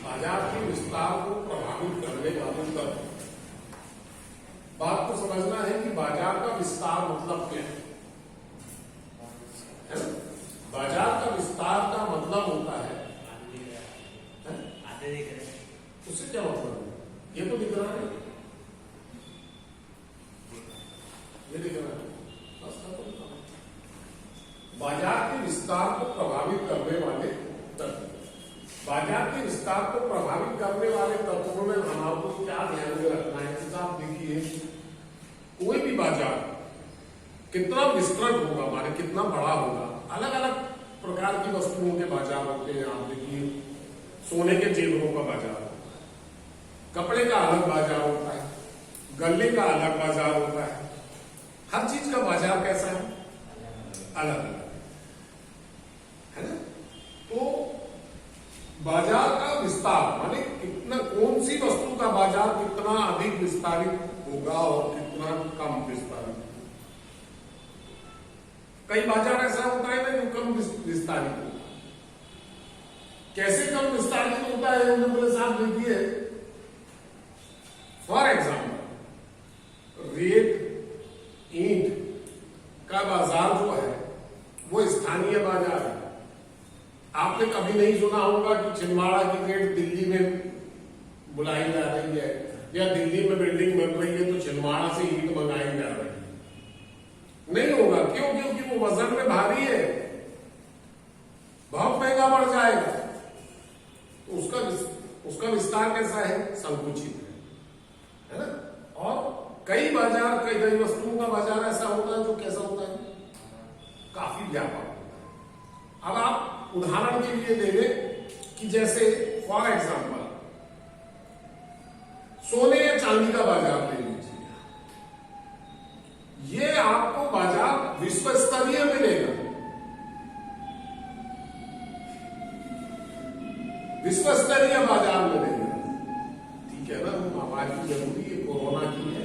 बाजार के विस्तार को प्रभावित करने वाले तत्व। बात को समझना है कि बाजार का विस्तार मतलब क्या है ना? बाजार का विस्तार का मतलब होता है उससे क्या मतलब है? ये तो दिख रहा है, ये दिख रहा है। बाजार के विस्तार को प्रभावित करने वाले तत्व। बाजार के विस्तार को प्रभावित करने वाले तत्वों में हम आपको क्या ध्यान में रखना है? आप देखिए, कोई भी बाजार कितना विस्तृत होगा, माने कितना बड़ा होगा, अलग अलग प्रकार की वस्तुओं के बाजार होते हैं। आप देखिए, सोने के जेवरों का बाजार होता है, कपड़े का अलग बाजार होता है, गल्ले का अलग बाजार होता है। हर चीज का बाजार कैसा है? अलग अलग है ना? तो बाजार का विस्तार माने कितना, कौन सी वस्तु का बाजार कितना अधिक विस्तारित होगा और कितना कम विस्तारित। कई बाजार ऐसा होता है ना जो कम विस्तारित होता है। कैसे कम विस्तारित होता है? बोले साहब देखिए, फॉर एग्जाम्पल रेत ईंट का बाजार जो है वो स्थानीय बाजार है। आपने कभी नहीं सुना होगा कि छिंदवाड़ा की रेट दिल्ली में बुलाई जा रही है या दिल्ली में बिल्डिंग बन रही है तो छिंदवाड़ा से ईंट मंगाई जा रही है। नहीं होगा। क्यों? क्योंकि वो वजन में भारी है, बहुत महंगा पड़ जाएगा। तो उसका विस्तार कैसा है? संकुचित है ना? और कई बाजार, कई वस्तुओं का बाजार ऐसा होता है जो कैसा होता है? काफी व्यापक होता है। अब आप उदाहरण के लिए ले लें कि जैसे फॉर एग्जाम्पल सोने या चांदी का बाजार ले लीजिए। ये आपको बाजार विश्व स्तरीय मिलेगा, विश्व स्तरीय बाजार मिलेगा। ठीक है ना? आवाज की जरूरी है, कोरोना की है।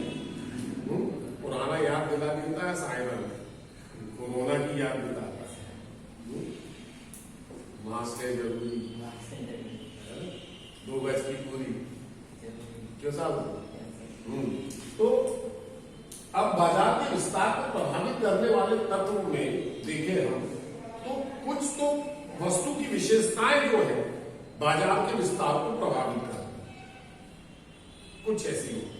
पुराना याद दिला देता है साइबर में, कोरोना की याद दिलाता है। मास्क है जरूरी, 2 गज की पूरी, क्यों साहब? तो अब बाजार के विस्तार को प्रभावित करने वाले तत्व में देखें हम तो कुछ तो वस्तु की विशेषताएं जो है बाजार के विस्तार को प्रभावित करती है। कुछ ऐसी होती,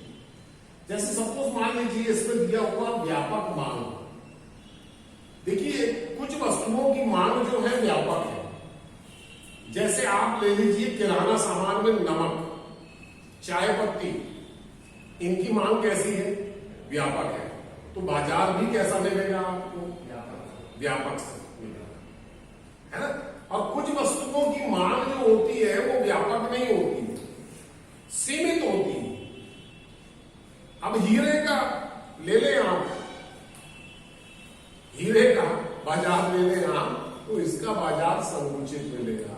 जैसे सपोज मान लीजिए इसमें दिया हुआ व्यापक मांग। देखिए, कुछ वस्तुओं की मांग जो है व्यापक है। जैसे आप ले लीजिए किराना सामान में नमक, चाय पत्ती, इनकी मांग कैसी है? व्यापक है। तो बाजार भी कैसा मिलेगा आपको? व्यापक से मिलेगा, है ना? और कुछ वस्तुओं की मांग जो होती है वो व्यापक नहीं होती, सीमित होती है। अब हीरे का ले लें आप, हीरे का बाजार ले लें आप, तो इसका बाजार संकुचित मिलेगा।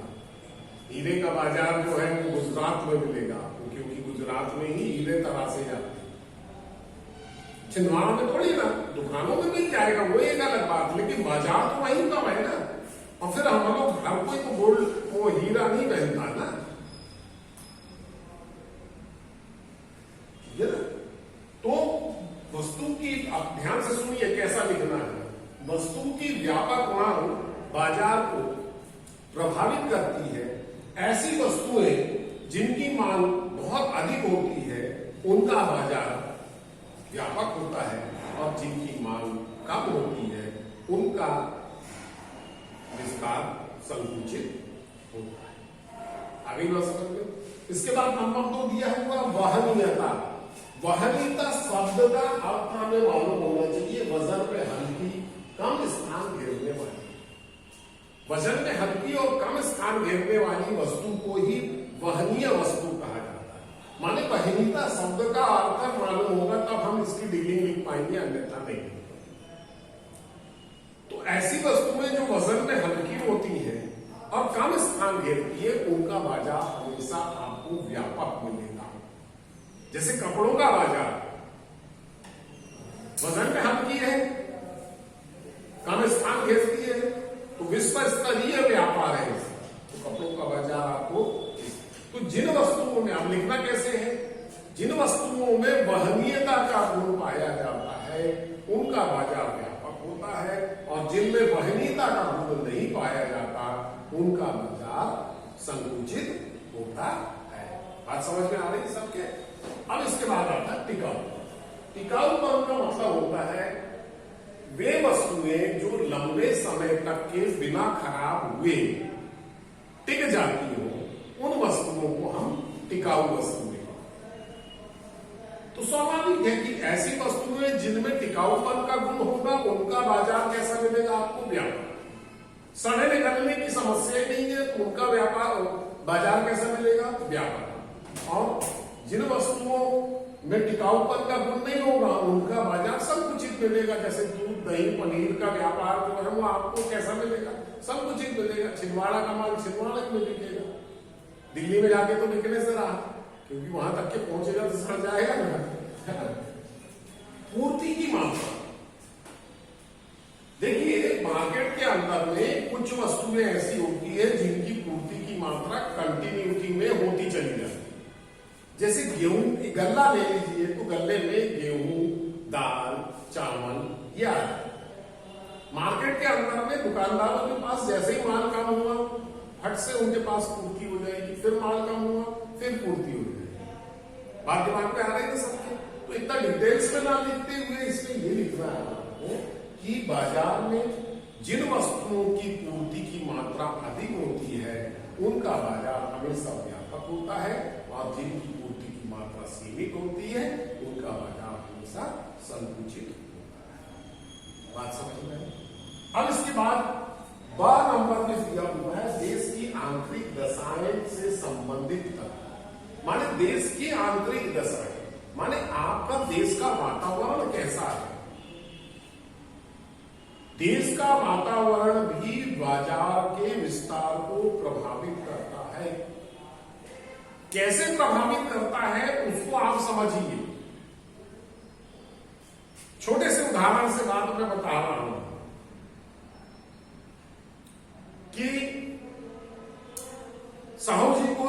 हीरे का बाजार जो है वो गुजरात में मिलेगा, क्योंकि गुजरात में ही हीरे तरासे जाते हैं। छिंदवाड़ा में थोड़ी ना, दुकानों में मिल जाएगा, वो एक अलग बात, लेकिन बाजार तो वहीं का है ना। और फिर हम लोग हर कोई तो गोल्ड वो हीरा नहीं पहनता ना, ठीक है ना? तो वस्तु की, आप ध्यान से सुनिए कैसा लिखना है। वस्तु की व्यापक मांग बाजार को प्रभावित करती है। ऐसी वस्तुएं जिनकी मांग बहुत अधिक होती है उनका बाजार व्यापक होता है, और जिनकी मांग कम होती है उनका विस्तार संकुचित होता है। आगे बात समझ में। इसके बाद नंबर 2 दिया हुआ वहनीयता। वहनीयता शब्द का अर्थ हमें मालूम होना चाहिए, वजन में हल्की, कम स्थान घेरने वाली। वजन में हल्की और कम स्थान घेरने वाली वस्तु को ही वहनीय वस्तु कहा जाता है। माने वहनीयता शब्द का अर्थ मालूम होगा तब हम इसकी डीलिंग लिख पाएंगे, अन्यथा नहीं। तो ऐसी वस्तुएं जो वजन में हल्की होती है और कम स्थान घेरती है उनका बाजार हमेशा आपको व्यापक मिलेगा। जैसे कपड़ों का बाजार वजन में हल्की है, कम स्थान घेरती है, तो विश्व स्तरीय व्यापार है, तो कपड़ों जिन वस्तुओं में वहनीयता का गुण पाया जाता है उनका बाजार व्यापक होता है, और जिनमें वहनीयता का गुण नहीं पाया जाता उनका बाजार संकुचित होता है। बात समझ में आ रही है सबके? अब इसके बाद आता है टिकाऊ। टिकाऊपन का मतलब होता है वे वस्तुएं जो लंबे समय तक के बिना खराब हुए टिक जाती हो, उन वस्तुओं को हम टिकाऊ वस्तुएं। तो स्वाभाविक है कि ऐसी वस्तुएं जिनमें टिकाऊपन का गुण होगा उनका बाजार कैसा मिलेगा आपको? व्यापार। सड़े निकलने की समस्या ही नहीं है तो उनका व्यापार बाजार कैसा मिलेगा? व्यापार। और जिन वस्तुओं में टिकाऊपन का गुण नहीं होगा उनका बाजार संकुचित मिलेगा। जैसे दूध, दही, पनीर का व्यापार जो है वो आपको कैसा मिलेगा? संकुचित मिलेगा। छिंदवाड़ा का माल छिंदवाड़ा में बिकेगा, दिल्ली में जाके तो बिकने से रहा, क्योंकि वहां तक के पहुंचेगा तो सड़ जाएगा ना। पूर्ति की मात्रा, देखिए मार्केट के अंदर में कुछ वस्तुएं ऐसी होती है जिनकी पूर्ति की मात्रा कंटिन्यूटी में होती चली जाती है। जैसे गेहूं की गल्ला ले लीजिए तो गल्ले में गेहूं, दाल, चावल ये आते हैं। मार्केट के अंदर में दुकानदारों के पास जैसे ही माल कम हुआ फट से उनके पास पूर्ति हो जाएगी, फिर माल कम हुआ फिर पूर्ति हो जाएगी। बात दिमाग में आ रही है सबके? तो इतना डिटेल्स में ना लिखते हुए इसमें ये लिखना है आपको कि बाजार में जिन वस्तुओं की पूर्ति की मात्रा अधिक होती है उनका बाजार हमेशा व्यापक होता है, और जिनकी पूर्ति की मात्रा सीमित होती है उनका बाजार हमेशा संकुचित होता है। बात समझ में? अब इसके बाद 12 नंबर में दिया हुआ है देश की आंतरिक दशाएं से संबंधित तथ्य। माने देश की आंतरिक दशाएं माने आपका देश का वातावरण कैसा है। देश का वातावरण भी बाजार के विस्तार को प्रभावित करता है। कैसे प्रभावित करता है उसको आप समझिए। छोटे से उदाहरण से बात मैं बता रहा हूं कि साहू जी को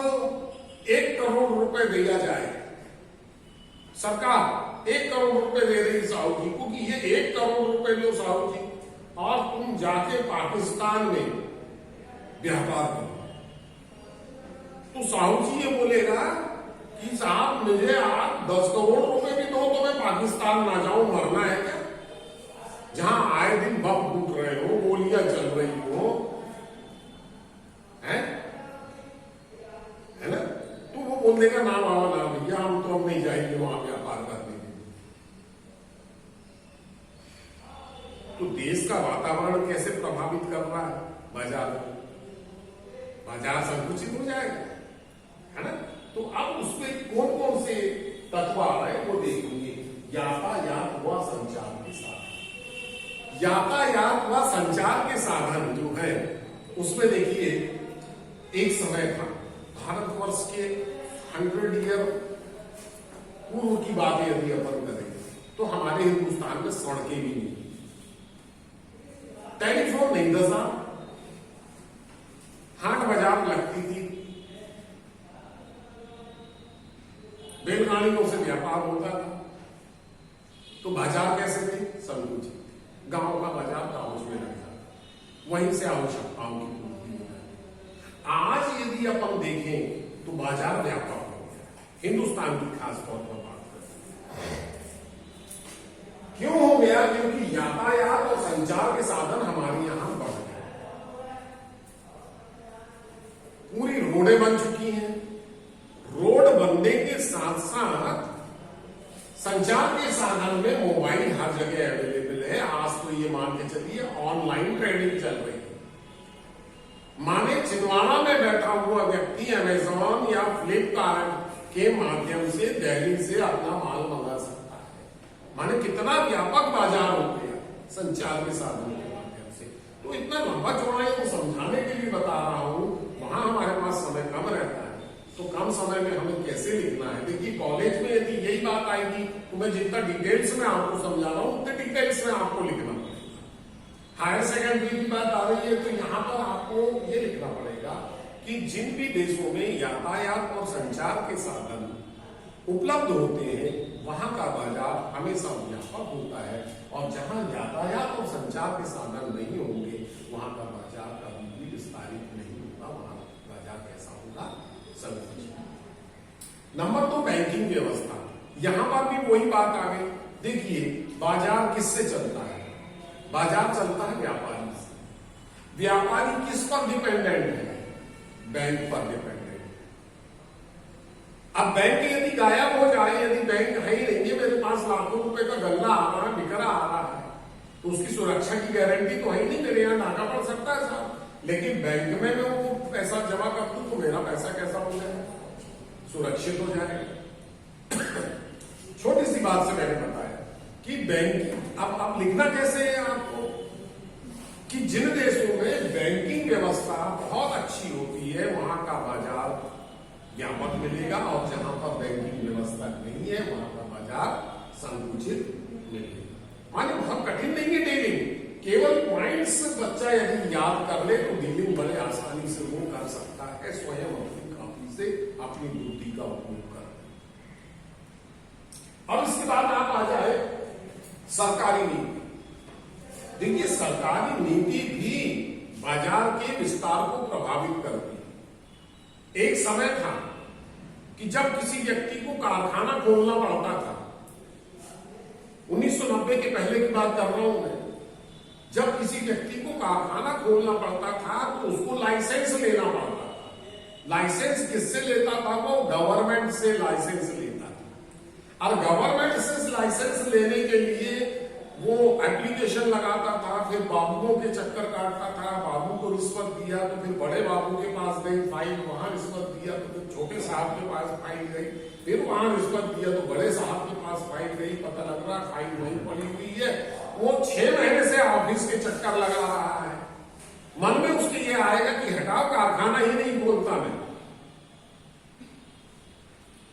1 करोड़ रुपए दिया जाए, सरकार 1 करोड़ रुपए दे रही साहू जी को कि ये 1 करोड़ रुपए लो साहू जी और तुम जाके पाकिस्तान में व्यापार करो। तो साहू जी ये बोलेगा कि साहब मुझे आप 10 करोड़ रुपए भी दो तो मैं पाकिस्तान ना जाऊं, मरना है क्या? जहां आए दिन बम फूट रहे हो, गोलियां चल रही हो, है ना? तो वो बोल देगा ना बाबा ना भैया हम तो अब नहीं जाएंगे वहां व्यापार करने के लिए। तो देश का वातावरण कैसे प्रभावित कर रहा है? बाजार संकुचित हो जाएगा, है ना? तो अब उसमें कौन कौन से तत्व आ रहे हैं वो देखेंगे। यातायात व संचार के साधन। यातायात व संचार के साधन जो है उसमें देखिए एक समय था भारतवर्ष के 100 ईयर पूर्व की बात यदि अपन करें तो हमारे हिंदुस्तान में सड़कें भी नहीं, टेलीफोन नहीं था, हाट बाजार लगती थी, बैलगाड़ियों से व्यापार होता था। तो बाजार कैसे थे? संकुचित। गांव का बाजार गांव में लग जाता, वहीं से आवश्यकताओं की पूर्ति हो जाती। आज यदि अपन देखें तो बाजार व्यापक हो गया, हिंदुस्तान की खास तौर पर बात करते हैं। क्यों हो गया? क्योंकि यातायात और संचार के साधन हमारे यहां बढ़ गए, पूरी रोडें बन चुकी हैं। रोड बनने के साथ साथ संचार के साधन में मोबाइल हर जगह अवेलेबल है। आज तो ये मान के चलिए ऑनलाइन ट्रेडिंग चल रही है। माने छिंदवाड़ा में बैठा हुआ व्यक्ति अमेजॉन या फ्लिपकार्ट के माध्यम से दिल्ली से अपना माल मंगा सकता है। माने कितना व्यापक बाजार हो गया संचार के साधनों के माध्यम से। तो इतना लंबा चौड़ा को समझाने के लिए बता रहा हूं। वहां हमारे पास समय कम रहता है तो कम समय में हमें कैसे लिखना है। देखिए कॉलेज में यदि यही बात आएगी तो मैं जितना डिटेल्स में आपको समझा रहा हूं उतने डिटेल्स में आपको लिखना पड़ेगा। हायर सेकेंडरी की बात आ रही है तो यहां पर आपको ये लिखना पड़ेगा कि जिन भी देशों में यातायात और संचार के साधन उपलब्ध होते हैं वहां का बाजार हमेशा व्यापक होता है, और जहां यातायात और संचार के साधन नहीं होंगे वहां का बाजार कभी भी विस्तारित नहीं होगा, वहां बाजार कैसा होगा, संकुचित। नंबर 2, बैंकिंग व्यवस्था। यहां पर भी वही बात आ गई। देखिए, बाजार किससे चलता है? बाजार चलता है व्यापारी से। व्यापारी किस पर डिपेंडेंट है? बैंक पर डिपेंडेंट। अब बैंक यदि गायब हो जाए, यदि बैंक है ही नहीं, मेरे पास लाखों रुपए का गल्ला आ रहा है, बिखरा आ रहा है, तो उसकी सुरक्षा की गारंटी तो है ही नहीं, मेरे यहाँ डाका पड़ सकता है साहब। लेकिन बैंक में मैं वो पैसा जमा कर दूं तो मेरा पैसा कैसा हो जाएगा? सुरक्षित हो जाएगा। छोटी सी बात से मैंने बताया कि बैंक, अब लिखना कैसे है आपको कि जिन देशों में बैंकिंग व्यवस्था बहुत अच्छी होती है वहां का बाजार व्यापक मिलेगा, और जहां पर बैंकिंग व्यवस्था नहीं है वहां का बाजार संकुचित मिलेगा। माने बहुत कठिन नहीं है डीलिंग, केवल पॉइंट्स बच्चा यदि याद कर ले तो डीलिंग बड़े आसानी से वो कर सकता है, स्वयं अपनी कॉपी से अपनी बुद्धि का उपयोग कर। और इसके बाद आप आ जाए सरकारी नीति। देखिए, सरकारी नीति भी बाजार के विस्तार को प्रभावित करती है। एक समय था कि जब किसी व्यक्ति को कारखाना खोलना पड़ता था, 1990 के पहले की बात कर रहा हूं मैं, जब किसी व्यक्ति को कारखाना खोलना पड़ता था तो उसको लाइसेंस लेना पड़ता था। लाइसेंस किससे लेता था? वो गवर्नमेंट से लाइसेंस लेता था, और गवर्नमेंट से लाइसेंस लेने के लिए वो एप्लीकेशन लगाता था, फिर बाबुओं के चक्कर काटता था, बाबू को रिश्वत दिया तो फिर बड़े बाबू के पास गई फाइल, वहां रिश्वत दिया तो फिर छोटे साहब के पास फाइल गई, फिर वहां रिश्वत दिया तो बड़े साहब के पास फाइल गई, पता लग रहा फाइल वहीं पड़ी हुई है। वो 6 महीने से ऑफिस के चक्कर लगा रहा है। मन में उसके ये आएगा कि हटाओ, कारखाना ही नहीं बोलता मैं।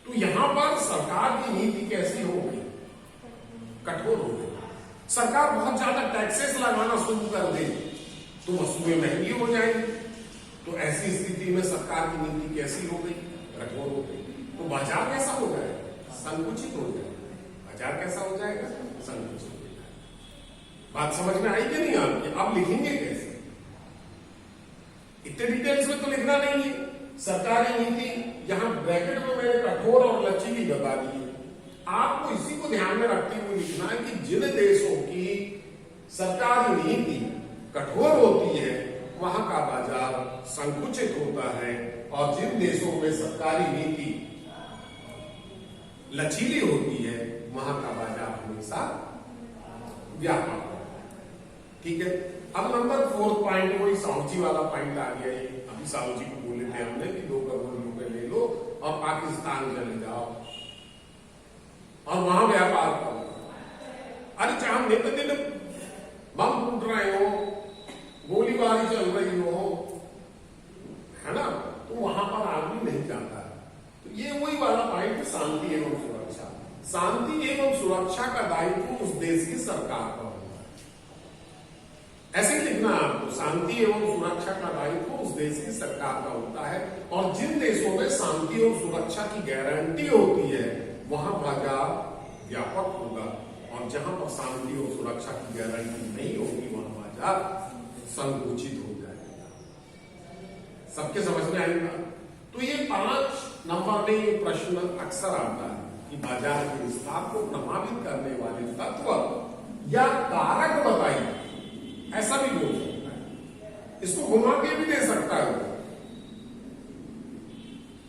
तो यहां पर सरकार की नीति कैसी हो गई? कठोर हो गई। सरकार बहुत ज्यादा टैक्सेस लगाना शुरू कर दे तो वस्तुएं महंगी हो जाएंगी। तो ऐसी स्थिति में सरकार की नीति कैसी हो गई? कठोर हो गई। तो बाजार कैसा हो जाएगा? संकुचित हो जाएगा। बाजार कैसा हो जाएगा? संकुचित हो जाएगा। बात समझ में आई कि नहीं आपकी? अब लिखेंगे कैसे? इतने डिटेल्स में तो लिखना नहीं है। सरकारी नीति यहां ब्रैकेट में मैंने कठोर और लचीली बता दी है। आपको इसी को ध्यान में रखते हुए लिखना है कि जिन देशों की सरकारी नीति कठोर होती है वहां का बाजार संकुचित होता है, और जिन देशों में सरकारी नीति लचीली होती है वहां का बाजार हमेशा व्यापक होता है। ठीक है। अब नंबर 4 पॉइंट, वही साहूजी वाला पॉइंट आ गया। ये अभी साहूजी को बोले थे हमने कि 2 करोड़ रुपए ले लो और पाकिस्तान चले जाओ और वहां व्यापार करो। अरे चाहे दिन दिन बम फूट रहे हो, गोलीबारी चल रही हो, है ना, तो वहां पर आदमी नहीं जाता है। तो ये वही वाला पॉइंट, शांति एवं सुरक्षा। शांति एवं सुरक्षा का दायित्व उस देश की सरकार का होता है। ऐसे ही लिखना आपको, शांति एवं सुरक्षा का दायित्व उस देश की सरकार का होता है, और जिन देशों में शांति और सुरक्षा की गारंटी होती है वहां बाजार व्यापक होगा, और जहां पर शांति और सुरक्षा की गारंटी नहीं होगी वहां बाजार संकुचित हो जाएगा। सबके समझ में आएगा? तो ये 5 नंबर में ये प्रश्न अक्सर आता है कि बाजार के विस्तार को प्रभावित करने वाले तत्व या कारक बताइए। ऐसा भी बोल सकता है, इसको घुमा के भी दे सकता है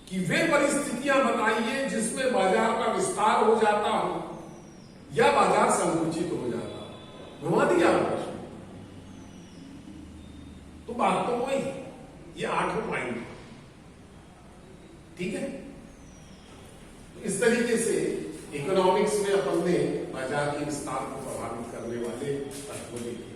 कि वे परिस्थितियां बताइए जिसमें बाजार का विस्तार हो जाता हो या बाजार संकुचित हो जाता हो। घुमा दिया प्रश्न। तो बात तो वही, ये 8 पॉइंट। ठीक है। तो इस तरीके से इकोनॉमिक्स में अपन ने बाजार के विस्तार को प्रभावित करने वाले तत्व देखे।